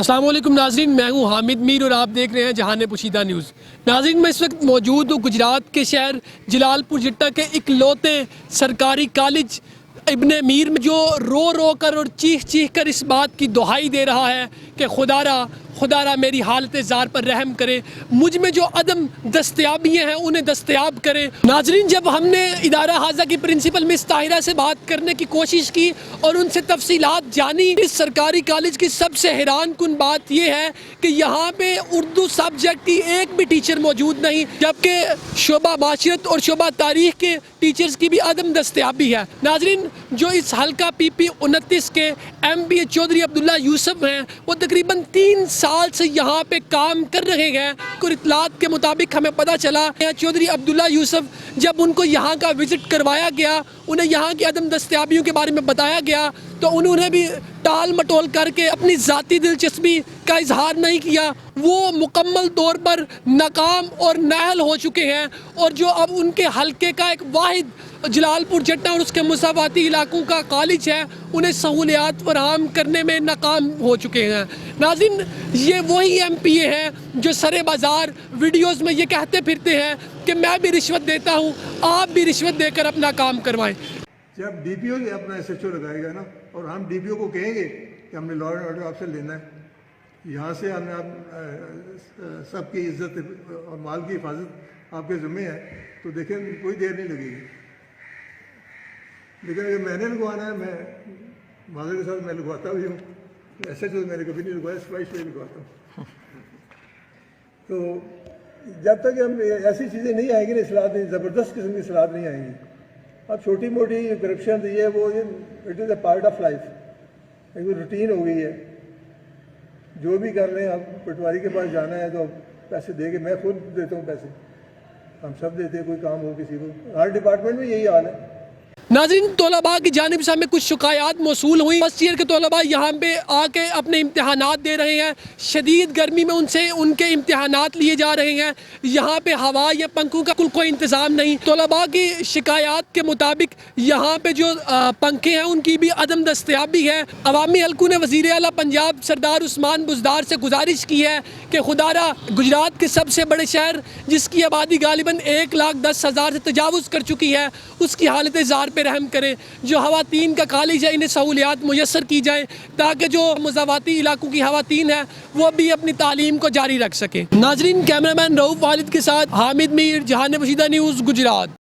السلام علیکم ناظرین، میں ہوں حامد میر اور آپ دیکھ رہے ہیں جہان پوشیدہ نیوز۔ ناظرین، میں اس وقت موجود ہوں گجرات کے شہر جلال پور جٹا کے اکلوتے سرکاری کالج ابن میر میں، جو رو رو کر اور چیخ چیخ کر اس بات کی دہائی دے رہا ہے کہ خدا را میری حالت زار پر رحم کرے، مجھ میں جو عدم دستیابیاں ہیں انہیں دستیاب کرے۔ ناظرین، جب ہم نے ادارہ حاضہ کی پرنسپل مس طاہرہ سے بات کرنے کی کوشش کی اور ان سے تفصیلات جانی، اس سرکاری کالج کی سب سے حیران کن بات یہ ہے کہ یہاں پہ اردو سبجیکٹ کی ایک بھی ٹیچر موجود نہیں، جبکہ شعبہ معاشرت اور شعبہ تاریخ کے ٹیچرز کی بھی عدم دستیابی ہے۔ ناظرین، جو اس حلقہ پی 29 کے MBA چودھری عبداللہ یوسف ہیں، وہ تقریباً 3 سال سے یہاں پہ کام کر رہے ہیں اور اطلاعات کے مطابق ہمیں پتہ چلا چودھری عبداللہ یوسف جب ان کو یہاں کا وزٹ کروایا گیا، انہیں یہاں کی عدم دستیابیوں کے بارے میں بتایا گیا تو انہوں نے بھی ٹال مٹول کر کے اپنی ذاتی دلچسپی کا اظہار نہیں کیا۔ وہ مکمل طور پر ناکام اور نااہل ہو چکے ہیں، اور جو اب ان کے حلقے کا ایک واحد جلال پور جٹا اور اس کے مساواتی علاقوں کا کالج ہے، انہیں سہولیات فراہم کرنے میں ناکام ہو چکے ہیں۔ ناظرین، یہ وہی MPA ہیں جو سرے بازار ویڈیوز میں یہ کہتے پھرتے ہیں کہ میں بھی رشوت دیتا ہوں، آپ بھی رشوت دے کر اپنا کام کروائیں۔ جب DPO اپنا SHO لگائے گا نا، اور ہم DPO کو کہیں گے کہ ہم نے لا اینڈ آرڈر آپ سے لینا ہے، یہاں سے ہم نے سب کی عزت اور مال کی حفاظت آپ کے ذمہ ہے، تو دیکھیں کوئی دیر نہیں لگے گی۔ لیکن اگر میں نے لگوانا ہے، میں معذرت کے ساتھ میں لگواتا بھی ہوں، SHO میں نے کبھی نہیں لگوایا، اسپائس میں لگواتا ہوں۔ تو جب تک ہم ایسی چیزیں نہیں آئیں گی نا، اصلاحات نہیں، زبردست قسم کی اصلاحات نہیں آئیں گی۔ اب چھوٹی موٹی کرپشن یہ وہ it is a part of life, ایک روٹین ہو گئی ہے۔ جو بھی کر لیں، اب پٹواری کے پاس جانا ہے تو پیسے دے کے، میں خود دیتا ہوں پیسے، ہم سب دیتے ہیں، کوئی کام ہو کسی کو، ہر ڈپارٹمنٹ میں یہی حال ہے۔ ناظرین، طلباء کی جانب سے ہمیں کچھ شکایات موصول ہوئیں۔ فرسٹ ایئر کے طلباء یہاں پہ آ کے اپنے امتحانات دے رہے ہیں، شدید گرمی میں ان کے امتحانات لیے جا رہے ہیں، یہاں پہ ہوا یا پنکھوں کا کوئی انتظام نہیں۔ طلباء کی شکایات کے مطابق یہاں پہ جو پنکھے ہیں ان کی بھی عدم دستیابی ہے۔ عوامی حلقوں نے وزیر اعلیٰ پنجاب سردار عثمان بزدار سے گزارش کی ہے کہ خدا را گجرات کے سب سے بڑے شہر جس کی آبادی غالباً 1,10,000 سے تجاوز کر چکی ہے، اس کی حالت زار پہ رحم کرے۔ جو خواتین کا کالج ہے، انہیں سہولیات میسر کی جائیں تاکہ جو مساواتی علاقوں کی خواتین ہیں وہ بھی اپنی تعلیم کو جاری رکھ سکیں۔ ناظرین، کیمرہ مین رؤف والد کے ساتھ حامد میر، جہان پوشیدہ نیوز، گجرات۔